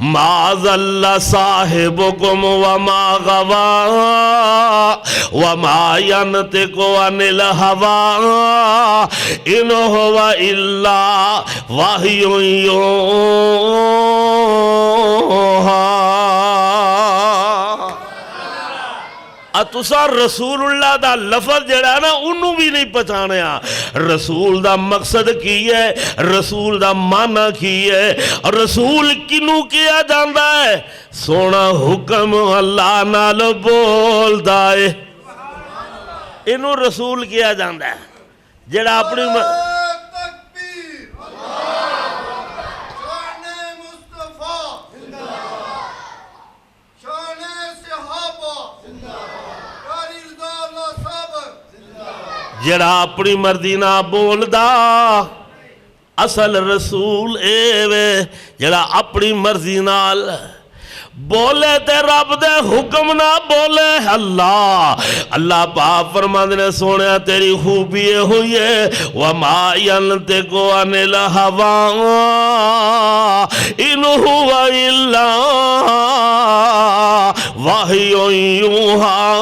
مَا ضَلَّ صَاحِبُكُمْ وَمَا غَوَىٰ وَمَا يَنْطِقُ عَنِ الْهَوَىٰ إِنْ هُوَ إِلَّا وَحْيٌ يُوحَىٰ. تسا رسول اللہ دا لفظ جڑا نا انہوں بھی نہیں پہچانیا. رسول دا مقصد کی ہے، رسول دا معنی کی ہے، اور رسول کنوں کیا جاندہ ہے؟ سونا حکم اللہ نال بول دائے انہوں رسول کیا جاندہ ہے. جڑا اپنی جڑا اپنی مرضی نہ بول دا اصل رسول اے وے جڑا اپنی مرضی نال بولے تے رب دے حکم نہ بولے. اللہ پاک فرماندے نے سونیا تیری خوبی ہوئی ہے وَمَا يَنْطِقُ عَنِ الْهَوَىٰ إِنْ هُوَ إِلَّا وَحْيٌ يُوحَىٰ.